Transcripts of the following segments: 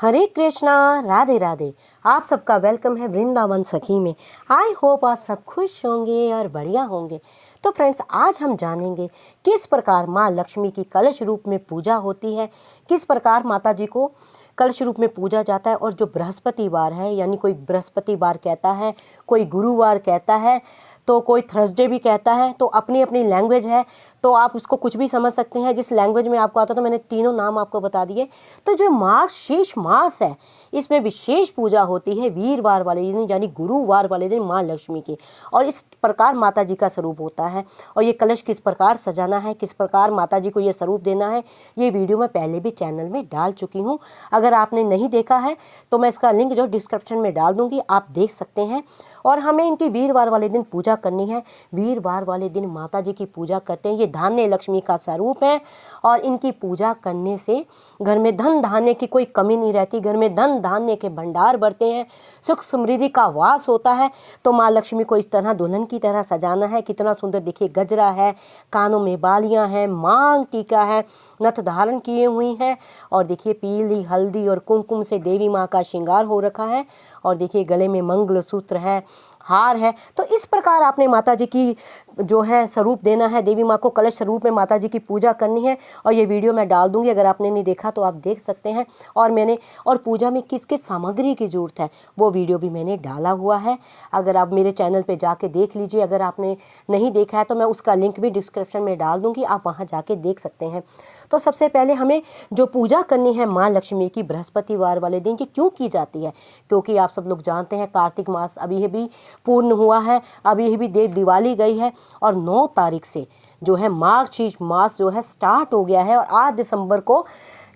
हरे कृष्णा, राधे राधे। आप सबका वेलकम है वृंदावन सखी में। आई होप आप सब खुश होंगे और बढ़िया होंगे। तो फ्रेंड्स, आज हम जानेंगे किस प्रकार माँ लक्ष्मी की कलश रूप में पूजा होती है, किस प्रकार माता जी को कलश रूप में पूजा जाता है। और जो बृहस्पतिवार है, यानी कोई बृहस्पतिवार कहता है, कोई गुरुवार कहता है, तो कोई थर्सडे भी कहता है। तो अपनी अपनी लैंग्वेज है, तो आप उसको कुछ भी समझ सकते हैं जिस लैंग्वेज में आपको आता। तो मैंने तीनों नाम आपको बता दिए। तो जो मार्गशीर्ष मास है, इसमें विशेष पूजा होती है वीरवार वाले दिन, यानी गुरुवार वाले दिन माँ लक्ष्मी की। और इस प्रकार माता जी का स्वरूप होता है। और ये कलश किस प्रकार सजाना है, किस प्रकार माता जी को ये स्वरूप देना है, ये वीडियो मैं पहले भी चैनल में डाल चुकी हूँ। अगर आपने नहीं देखा है तो मैं इसका लिंक जो डिस्क्रिप्शन में डाल दूँगी, आप देख सकते हैं। और हमें इनकी वीरवार वाले दिन पूजा करनी है। वीरवार वाले दिन माता जी की पूजा करते हैं। ये धान्य लक्ष्मी का स्वरूप है और इनकी पूजा करने से घर में धन धान्य की कोई कमी नहीं रहती। घर में धन धान्य के भंडार बढ़ते हैं, सुख समृद्धि का वास होता है। तो माँ लक्ष्मी को इस तरह दुल्हन की तरह सजाना है। कितना सुंदर देखिए, गजरा है, कानों में बालियां हैं, मांग टीका है, नथ धारण किए हुई हैं। और देखिए पीली हल्दी और कुमकुम से देवी माँ का श्रृंगार हो रखा है। और देखिए गले में मंगलसूत्र है, हार है। तो इस प्रकार आपने माता जी की जो है स्वरूप देना है। देवी माँ को कलश स्वरूप में माता जी की पूजा करनी है। और ये वीडियो मैं डाल दूंगी, अगर आपने नहीं देखा तो आप देख सकते हैं। और पूजा में किस किस सामग्री की ज़रूरत है, वो वीडियो भी मैंने डाला हुआ है। अगर आप मेरे चैनल पे जाके देख लीजिए। अगर आपने नहीं देखा है तो मैं उसका लिंक भी डिस्क्रिप्शन में डाल दूँगी, आप वहाँ जाके देख सकते हैं। तो सबसे पहले हमें जो पूजा करनी है माँ लक्ष्मी की बृहस्पतिवार वाले दिन की क्यों की जाती है, क्योंकि आप सब लोग जानते हैं कार्तिक मास अभी भी पूर्ण हुआ है, अभी भी देव दिवाली गई है। और 9 तारीख से जो है मार्गशीर्ष मास जो है स्टार्ट हो गया है और 8 दिसंबर को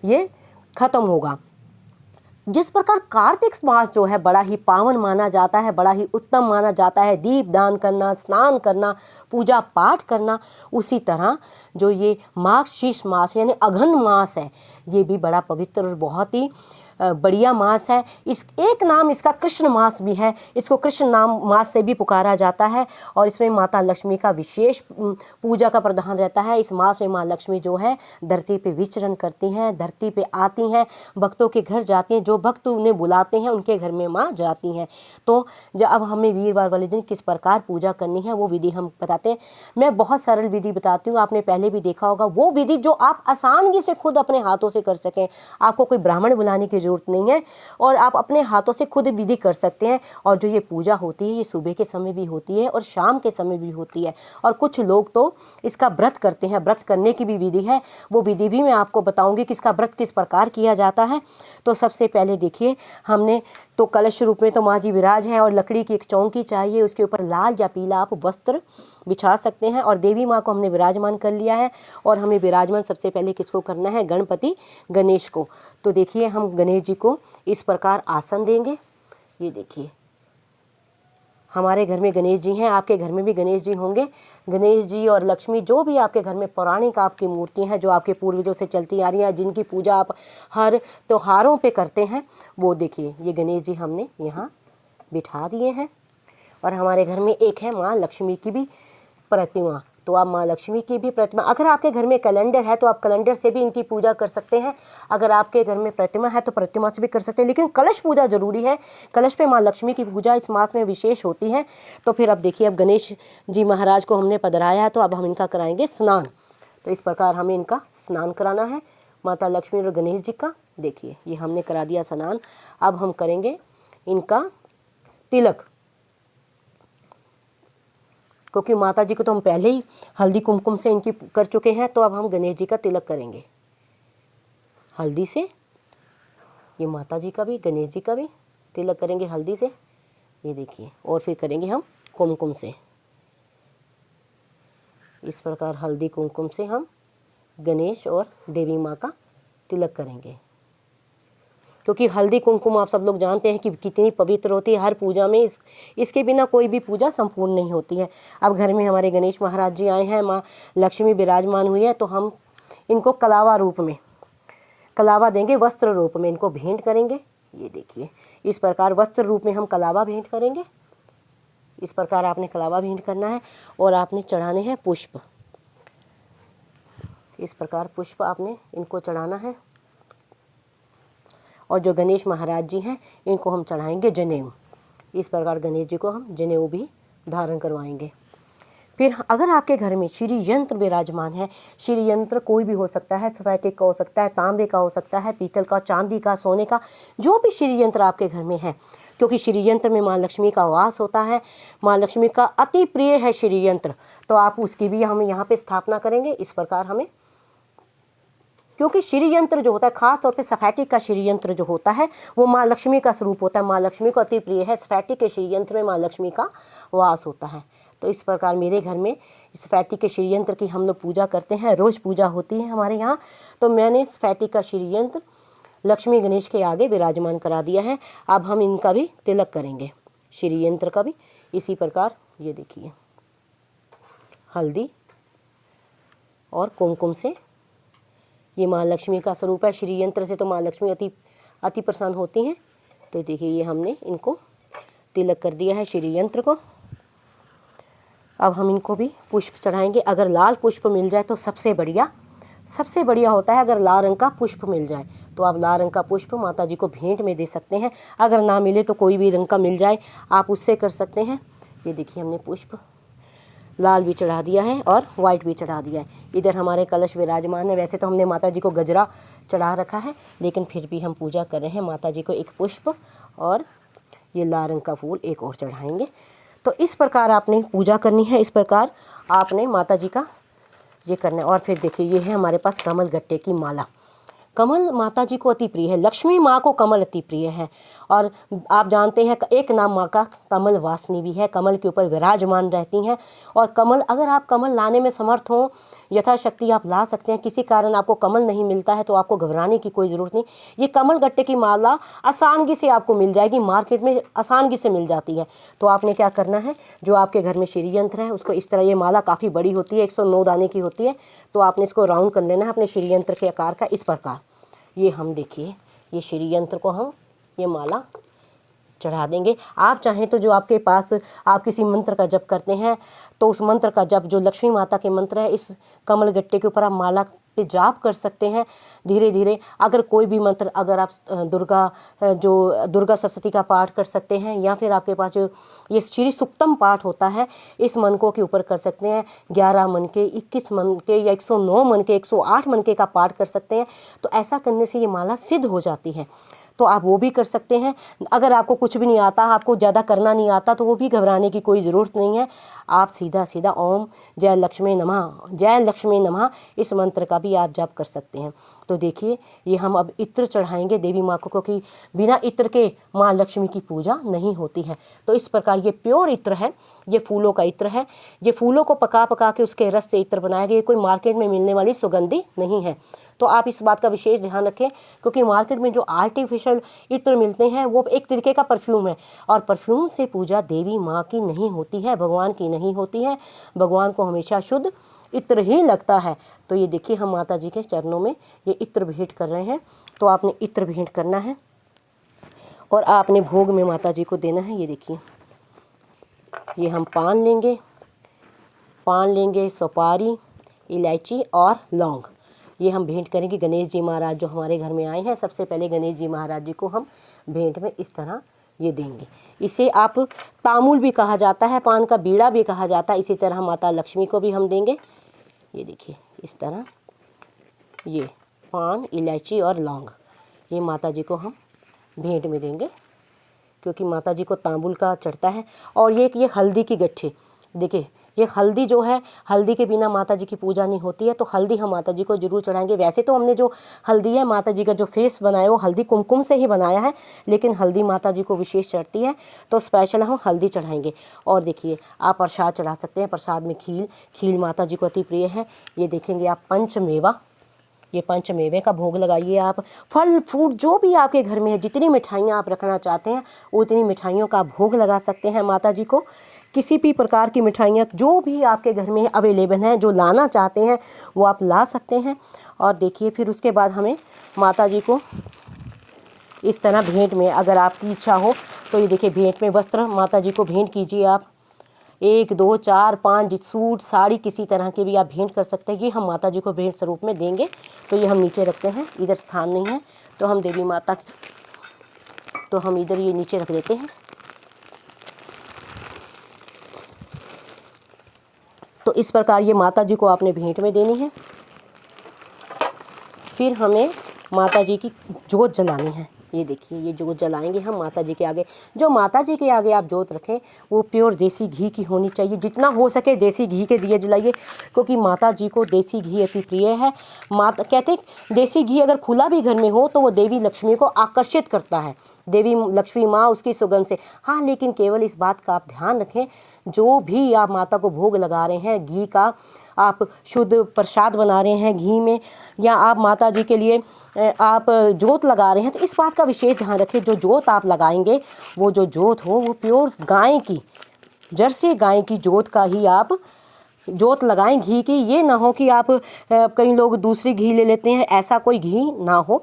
ये ख़त्म होगा। जिस प्रकार कार्तिक मास जो है बड़ा ही पावन माना जाता है, बड़ा ही उत्तम माना जाता है, दीप दान करना, स्नान करना, पूजा पाठ करना, उसी तरह जो ये मार्गशीर्ष मास यानी अघन मास है, ये भी बड़ा पवित्र और बहुत ही बढ़िया मास है। इस एक नाम इसका कृष्ण मास भी है। इसको कृष्ण नाम मास से भी पुकारा जाता है। और इसमें माता लक्ष्मी का विशेष पूजा का प्रधान रहता है। इस मास में माँ लक्ष्मी जो है धरती पे विचरण करती हैं, धरती पे आती हैं, भक्तों के घर जाती हैं। जो भक्त उन्हें बुलाते हैं उनके घर में माँ जाती हैं। तो जब अब हमें वीरवार वाले दिन किस प्रकार पूजा करनी है वो विधि हम बताते हैं। मैं बहुत सरल विधि बताती हूँ, आपने पहले भी देखा होगा। वो विधि जो आप आसानी से खुद अपने हाथों से कर सकें। आपको कोई ब्राह्मण बुलाने की जरूरत नहीं है और आप अपने हाथों से खुद विधि कर सकते हैं। और जो ये पूजा होती है ये सुबह के समय भी होती है और शाम के समय भी होती है। और कुछ लोग तो इसका व्रत करते हैं। व्रत करने की भी विधि है, वो विधि भी मैं आपको बताऊंगी कि इसका व्रत किस प्रकार किया जाता है। तो सबसे पहले देखिए, हमने तो कलश रूप में तो माँ जी विराज हैं और लकड़ी की एक चौकी चाहिए। उसके ऊपर लाल या पीला आप वस्त्र बिछा सकते हैं। और देवी माँ को हमने विराजमान कर लिया है। और हमें विराजमान सबसे पहले किसको करना है, गणपति गणेश को। तो देखिए हम गणेश जी को इस प्रकार आसन देंगे। ये देखिए हमारे घर में गणेश जी हैं, आपके घर में भी गणेश जी होंगे। गणेश जी और लक्ष्मी जो भी आपके घर में पौराणिक आपकी मूर्तियां हैं, जो आपके पूर्वजों से चलती आ रही हैं, जिनकी पूजा आप हर त्योहारों पे करते हैं, वो देखिए ये गणेश जी हमने यहाँ बिठा दिए हैं। और हमारे घर में एक है माँ लक्ष्मी की भी प्रतिमा। तो आप माँ लक्ष्मी की भी प्रतिमा, अगर आपके घर में कैलेंडर है तो आप कैलेंडर से भी इनकी पूजा कर सकते हैं। अगर आपके घर में प्रतिमा है तो प्रतिमा से भी कर सकते हैं, लेकिन कलश पूजा जरूरी है। कलश पे माँ लक्ष्मी की पूजा इस मास में विशेष होती है। तो फिर अब देखिए, अब गणेश जी महाराज को हमने पधराया है, तो अब हम इनका कराएंगे स्नान। तो इस प्रकार हमें इनका स्नान कराना है, माता लक्ष्मी और गणेश जी का। देखिए ये हमने करा दिया स्नान। अब हम करेंगे इनका तिलक, क्योंकि माता जी को तो हम पहले ही हल्दी कुमकुम से इनकी कर चुके हैं। तो अब हम गणेश जी का तिलक करेंगे हल्दी से। ये माता जी का भी, गणेश जी का भी तिलक करेंगे हल्दी से, ये देखिए। और फिर करेंगे हम कुमकुम से। इस प्रकार हल्दी कुमकुम से हम गणेश और देवी माँ का तिलक करेंगे। क्योंकि हल्दी कुमकुम आप सब लोग जानते हैं कि कितनी पवित्र होती है। हर पूजा में इसके बिना कोई भी पूजा संपूर्ण नहीं होती है। अब घर में हमारे गणेश महाराज जी आए हैं, माँ लक्ष्मी विराजमान हुई है, तो हम इनको कलावा रूप में, कलावा देंगे, वस्त्र रूप में इनको भेंट करेंगे। ये देखिए इस प्रकार वस्त्र रूप में हम कलावा भेंट करेंगे। इस प्रकार आपने कलावा भेंट करना है। और आपने चढ़ाने हैं पुष्प। इस प्रकार पुष्प आपने इनको चढ़ाना है। और जो गणेश महाराज जी हैं इनको हम चढ़ाएंगे जनेऊ। इस प्रकार गणेश जी को हम जनेऊ भी धारण करवाएंगे। फिर अगर आपके घर में श्री यंत्र विराजमान है, श्री यंत्र कोई भी हो सकता है, स्फटिक का हो सकता है, तांबे का हो सकता है, पीतल का, चांदी का, सोने का, जो भी श्री यंत्र आपके घर में है, क्योंकि श्री यंत्र में माँ लक्ष्मी का वास होता है, माँ लक्ष्मी का अति प्रिय है श्री यंत्र, तो आप उसकी भी हम यहाँ पे स्थापना करेंगे। इस प्रकार हमें, क्योंकि श्री यंत्र जो होता है, खास तौर पे स्फटिक का श्री यंत्र जो होता है वो माँ लक्ष्मी का स्वरूप होता है, माँ लक्ष्मी को अति प्रिय है। स्फटिक के श्री यंत्र में माँ लक्ष्मी का वास होता है। तो इस प्रकार मेरे घर में स्फटिक के श्री यंत्र की हम लोग पूजा करते हैं, रोज़ पूजा होती है हमारे यहाँ। तो मैंने स्फटिक का श्री यंत्र लक्ष्मी गणेश के आगे विराजमान करा दिया है। अब हम इनका भी तिलक करेंगे, श्री यंत्र का भी। इसी प्रकार ये देखिए, हल्दी और कुमकुम से, ये माँ लक्ष्मी का स्वरूप है। श्री यंत्र से तो माँ लक्ष्मी अति प्रसन्न होती हैं। तो देखिए ये हमने इनको तिलक कर दिया है श्री यंत्र को। अब हम इनको भी पुष्प चढ़ाएंगे। अगर लाल पुष्प मिल जाए तो सबसे बढ़िया होता है। अगर लाल रंग का पुष्प मिल जाए तो आप लाल रंग का पुष्प माता जी को भेंट में दे सकते हैं। अगर ना मिले तो कोई भी रंग का मिल जाए आप उससे कर सकते हैं। ये देखिए हमने पुष्प लाल भी चढ़ा दिया है और वाइट भी चढ़ा दिया है। इधर हमारे कलश विराजमान है। वैसे तो हमने माता जी को गजरा चढ़ा रखा है, लेकिन फिर भी हम पूजा कर रहे हैं माता जी को एक पुष्प और ये लाल रंग का फूल एक और चढ़ाएंगे। तो इस प्रकार आपने पूजा करनी है, इस प्रकार आपने माता जी का ये करना है। और फिर देखिए ये है हमारे पास कमल गट्टे की माला। कमल माता जी को अति प्रिय है, लक्ष्मी माँ को कमल अति प्रिय है। और आप जानते हैं एक नाम माँ का कमल वासिनी भी है, कमल के ऊपर विराजमान रहती हैं। और कमल, अगर आप कमल लाने में समर्थ हो, यथाशक्ति आप ला सकते हैं। किसी कारण आपको कमल नहीं मिलता है तो आपको घबराने की कोई ज़रूरत नहीं। ये कमल गट्टे की माला आसानगी से आपको मिल जाएगी, मार्केट में आसानगी से मिल जाती है। तो आपने क्या करना है, जो आपके घर में श्री यंत्र है उसको इस तरह, ये माला काफ़ी बड़ी होती है, 109 दाने की होती है, तो आपने इसको राउंड कर लेना है अपने श्री यंत्र के आकार का। इस प्रकार ये हम देखिए, ये श्री यंत्र को हम ये माला चढ़ा देंगे। आप चाहें तो जो आपके पास आप किसी मंत्र का जप करते हैं तो उस मंत्र का जप, जो लक्ष्मी माता के मंत्र है, इस कमल गट्टे के ऊपर आप माला पे जाप कर सकते हैं धीरे धीरे। अगर कोई भी मंत्र, अगर आप दुर्गा सप्तशती का पाठ कर सकते हैं, या फिर आपके पास जो ये श्री सुक्तम पाठ होता है, इस मनकों के ऊपर कर सकते हैं। 11 मन के, 21 मन के, या 109 मन के, 108 मन के का पाठ कर सकते हैं। तो ऐसा करने से ये माला सिद्ध हो जाती है, तो आप वो भी कर सकते हैं। अगर आपको कुछ भी नहीं आता, आपको ज़्यादा करना नहीं आता, तो वो भी घबराने की कोई ज़रूरत नहीं है। आप सीधा सीधा ओम जय लक्ष्मी नमः, जय लक्ष्मी नमः, इस मंत्र का भी आप जाप कर सकते हैं। तो देखिए ये हम अब इत्र चढ़ाएंगे देवी माँ को, क्योंकि बिना इत्र के माँ लक्ष्मी की पूजा नहीं होती है। तो इस प्रकार ये प्योर इत्र है, ये फूलों का इत्र है। ये फूलों को पका पका के उसके रस से इत्र बनाया गया, ये कोई मार्केट में मिलने वाली सुगंधी नहीं है। तो आप इस बात का विशेष ध्यान रखें, क्योंकि मार्केट में जो आर्टिफिशियल इत्र मिलते हैं वो एक तरीके का परफ्यूम है, और परफ्यूम से पूजा देवी माँ की नहीं होती है, भगवान की नहीं होती है। भगवान को हमेशा शुद्ध इत्र ही लगता है। तो ये देखिए हम माता जी के चरणों में ये इत्र भेंट कर रहे हैं। तो आपने इत्र भेंट करना है और आपने भोग में माता जी को देना है। ये देखिए, ये हम पान लेंगे, सुपारी, इलायची और लौंग, ये हम भेंट करेंगे। गणेश जी महाराज जो हमारे घर में आए हैं, सबसे पहले गणेश जी महाराज जी को हम भेंट में इस तरह ये देंगे। इसे आप तामूल भी कहा जाता है, पान का बीड़ा भी कहा जाता है। इसी तरह माता लक्ष्मी को भी हम देंगे। ये देखिए इस तरह ये पान, इलायची और लौंग, ये माता जी को हम भेंट में देंगे, क्योंकि माता जी को तांबुल का चढ़ता है। और ये हल्दी की गट्ठी, देखिए ये हल्दी जो है, हल्दी के बिना माता जी की पूजा नहीं होती है, तो हल्दी हम माता जी को जरूर चढ़ाएंगे। वैसे तो हमने जो हल्दी है, माता जी का जो फेस बनाया वो हल्दी कुमकुम से ही बनाया है, लेकिन हल्दी माता जी को विशेष चढ़ती है, तो स्पेशल हम हल्दी चढ़ाएंगे। और देखिए आप प्रसाद चढ़ा सकते हैं। प्रसाद में खील माता जी को अति प्रिय है। ये देखेंगे आप पंचमेवा, ये पंचमेवे का भोग लगाइए। आप फल फ्रूट जो भी आपके घर में है, जितनी मिठाइयाँ आप रखना चाहते हैं उतनी मिठाइयों का भोग लगा सकते हैं माता जी को। किसी भी प्रकार की मिठाइयाँ जो भी आपके घर में अवेलेबल हैं, जो लाना चाहते हैं वो आप ला सकते हैं। और देखिए फिर उसके बाद हमें माता जी को इस तरह भेंट में, अगर आपकी इच्छा हो तो ये देखिए भेंट में वस्त्र माता जी को भेंट कीजिए आप। 1, 2, 4, 5 सूट, साड़ी, किसी तरह के भी आप भेंट कर सकते हैं। ये हम माता जी को भेंट स्वरूप में देंगे। तो ये हम नीचे रखते हैं, इधर स्थान नहीं है, तो हम देवी माता तो हम इधर ये नीचे रख देते हैं। तो इस प्रकार ये माता जी को आपने भेंट में देनी है। फिर हमें माता जी की जोत जलानी है। ये देखिए, ये जोत जलाएंगे हम माता जी के आगे। जो माता जी के आगे आप जोत रखें वो प्योर देसी घी की होनी चाहिए। जितना हो सके देसी घी के दिए जलाइए, क्योंकि माता जी को देसी घी अति प्रिय है। माता कहते देसी घी अगर खुला भी घर में हो तो वो देवी लक्ष्मी को आकर्षित करता है। देवी लक्ष्मी माँ उसकी सुगंध से। हाँ, लेकिन केवल इस बात का आप ध्यान रखें, जो भी आप माता को भोग लगा रहे हैं, घी का आप शुद्ध प्रसाद बना रहे हैं घी में, या आप माता जी के लिए आप जोत लगा रहे हैं, तो इस बात का विशेष ध्यान रखें, जो जोत आप लगाएंगे वो जो जोत हो वो प्योर गाय की, जर्सी गाय की जोत का ही आप जोत लगाएं घी की। ये ना हो कि आप कई लोग दूसरी घी ले लेते हैं, ऐसा कोई घी ना हो।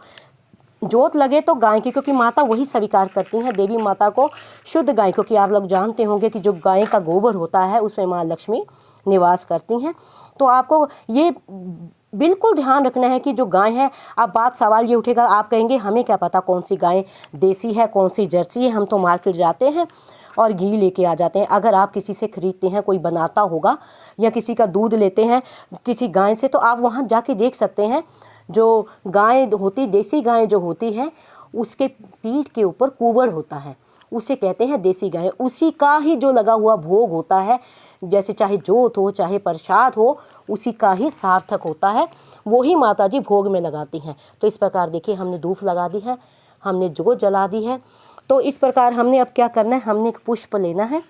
जोत लगे तो गाय की, क्योंकि माता वही स्वीकार करती हैं, देवी माता को शुद्ध गाय, क्योंकि आप लोग जानते होंगे कि जो गाय का गोबर होता है उसमें माँ लक्ष्मी निवास करती हैं। तो आपको ये बिल्कुल ध्यान रखना है कि जो गाय है, अब बात सवाल ये उठेगा, आप कहेंगे हमें क्या पता कौन सी गाय देसी है कौन सी जर्सी है, हम तो मार्केट जाते हैं और घी लेके आ जाते हैं। अगर आप किसी से खरीदते हैं, कोई बनाता होगा, या किसी का दूध लेते हैं किसी गाय से, तो आप वहाँ जाके देख सकते हैं, जो गाय होती, देसी गाय जो होती है, उसके पीठ के ऊपर कुबड़ होता है, उसे कहते हैं देसी गाय। उसी का ही जो लगा हुआ भोग होता है, जैसे चाहे जोत हो चाहे प्रसाद हो, उसी का ही सार्थक होता है, वो ही माता जी भोग में लगाती हैं। तो इस प्रकार देखिए, हमने धूप लगा दी है, हमने जोत जला दी है। तो इस प्रकार हमने अब क्या करना है, हमने एक पुष्प लेना है,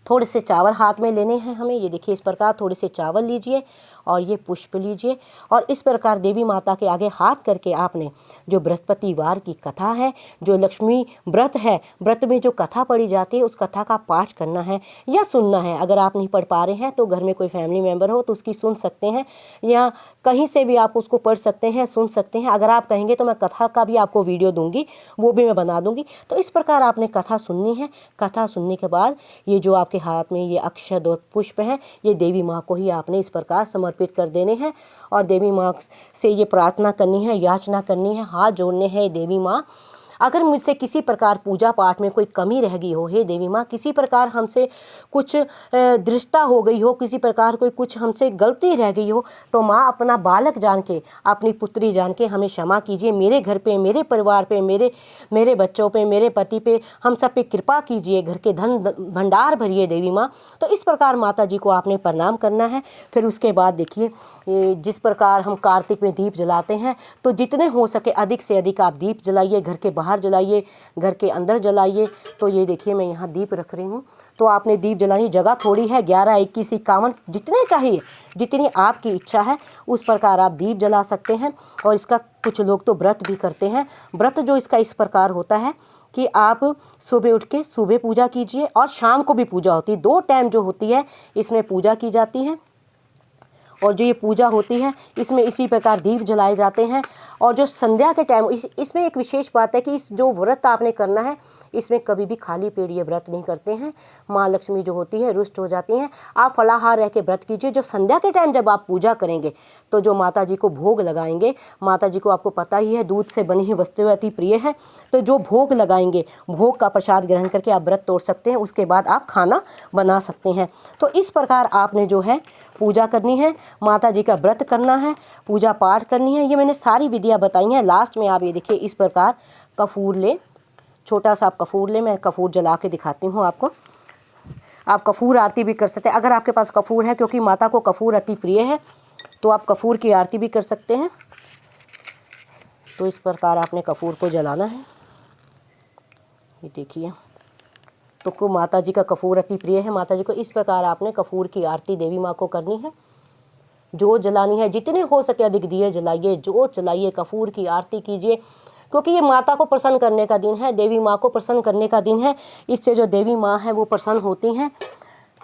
थोड़े से चावल हाथ में लेने हैं हमें। ये देखिए, इस प्रकार थोड़े से चावल लीजिए और ये पुष्प लीजिए, और इस प्रकार देवी माता के आगे हाथ करके आपने जो बृहस्पतिवार की कथा है, जो लक्ष्मी व्रत है, व्रत में जो कथा पढ़ी जाती है, उस कथा का पाठ करना है या सुनना है। अगर आप नहीं पढ़ पा रहे हैं तो घर में कोई फैमिली मेम्बर हो तो उसकी सुन सकते हैं, या कहीं से भी आप उसको पढ़ सकते हैं, सुन सकते हैं। अगर आप कहेंगे तो मैं कथा का भी आपको वीडियो दूंगी, वो भी मैं बना दूंगी। तो इस प्रकार आपने कथा सुननी है। कथा सुनने के बाद ये जो आपके हाथ में ये अक्षत और पुष्प हैं, ये देवी माँ को ही आपने इस प्रकार समर्पित कर देने हैं, और देवी माँ से ये प्रार्थना करनी है, याचना करनी है, हाथ जोड़ने हैं। देवी माँ, अगर मुझसे किसी प्रकार पूजा पाठ में कोई कमी रह गई हो, हे देवी माँ, किसी प्रकार हमसे कुछ दृष्टा हो गई हो, किसी प्रकार कोई कुछ हमसे गलती रह गई हो, तो माँ अपना बालक जान के, अपनी पुत्री जान के हमें क्षमा कीजिए। मेरे घर पे, मेरे परिवार पे, मेरे बच्चों पे, मेरे पति पे, हम सब पे कृपा कीजिए, घर के धन भंडार भरिए देवी माँ। तो इस प्रकार माता जी को आपने प्रणाम करना है। फिर उसके बाद देखिए, जिस प्रकार हम कार्तिक में दीप जलाते हैं, तो जितने हो सके अधिक से अधिक आप दीप जलाइए, घर के बाहर जलाइए, घर के अंदर जलाइए। तो ये देखिए, मैं यहाँ दीप रख रही हूँ। तो आपने दीप जलानी, जगह थोड़ी है, 11, 21, 51 जितने चाहिए, जितनी आपकी इच्छा है उस प्रकार आप दीप जला सकते हैं। और इसका कुछ लोग तो व्रत भी करते हैं। व्रत जो इसका इस प्रकार होता है कि आप सुबह उठ के सुबह पूजा कीजिए और शाम को भी पूजा होती है। 2 टाइम जो होती है इसमें पूजा की जाती है। और जो ये पूजा होती है इसमें इसी प्रकार दीप जलाए जाते हैं। और जो संध्या के टाइम, इसमें एक विशेष बात है कि इस जो व्रत आपने करना है, इसमें कभी भी खाली पेट ये व्रत नहीं करते हैं। माँ लक्ष्मी जो होती है रुष्ट हो जाती हैं। आप फलाहार रह के व्रत कीजिए। जो संध्या के टाइम जब आप पूजा करेंगे तो जो माता जी को भोग लगाएंगे, माता जी को आपको पता ही है दूध से बनी हुई वस्तुएं अति प्रिय है, तो जो भोग लगाएंगे, भोग का प्रसाद ग्रहण करके आप व्रत तोड़ सकते हैं। उसके बाद आप खाना बना सकते हैं। तो इस प्रकार आपने जो है पूजा करनी है, माता जी का व्रत करना है, पूजा पाठ करनी है। ये मैंने सारी विधियाँ बताई हैं। लास्ट में आप ये देखिए, इस प्रकार कपूर ले, छोटा सा आप कपूर ले, मैं कपूर जला के दिखाती हूँ आपको। आप कपूर आरती भी कर सकते हैं अगर आपके पास कपूर है, क्योंकि माता को कपूर अति प्रिय है, तो आप कपूर की आरती भी कर सकते हैं। तो इस प्रकार आपने कपूर को जलाना है। ये देखिए, तो को माता जी का कपूर अति प्रिय है। माता जी को इस प्रकार आपने कपूर की आरती देवी माँ को करनी है। जोत जलानी है, जितने हो सके अधिक दिए जलाइए, जोत जलाइए, कपूर की आरती कीजिए, क्योंकि ये माता को प्रसन्न करने का दिन है, देवी माँ को प्रसन्न करने का दिन है। इससे जो देवी माँ है वो प्रसन्न होती हैं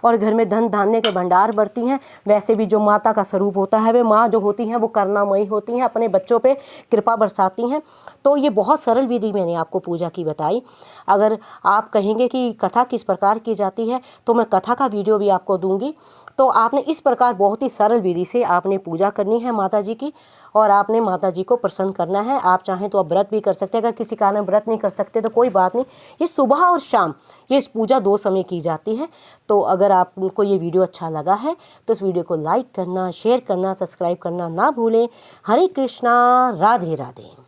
और घर में धन धान्य के भंडार बढ़ती हैं। वैसे भी जो माता का स्वरूप होता है, वे माँ जो होती हैं वो करुणामयी होती हैं, अपने बच्चों पे कृपा बरसाती हैं। तो ये बहुत सरल विधि मैंने आपको पूजा की बताई। अगर आप कहेंगे कि कथा किस प्रकार की जाती है, तो मैं कथा का वीडियो भी आपको दूंगी। तो आपने इस प्रकार बहुत ही सरल विधि से आपने पूजा करनी है माता जी की। और आपने माता जी को प्रसन्न करना है। आप चाहें तो आप व्रत भी कर सकते हैं। अगर किसी कारण व्रत नहीं कर सकते तो कोई बात नहीं, ये सुबह और शाम ये पूजा 2 समय की जाती है। तो अगर आपको ये वीडियो अच्छा लगा है तो इस वीडियो को लाइक करना, शेयर करना, सब्सक्राइब करना ना भूलें। हरे कृष्णा, राधे राधे।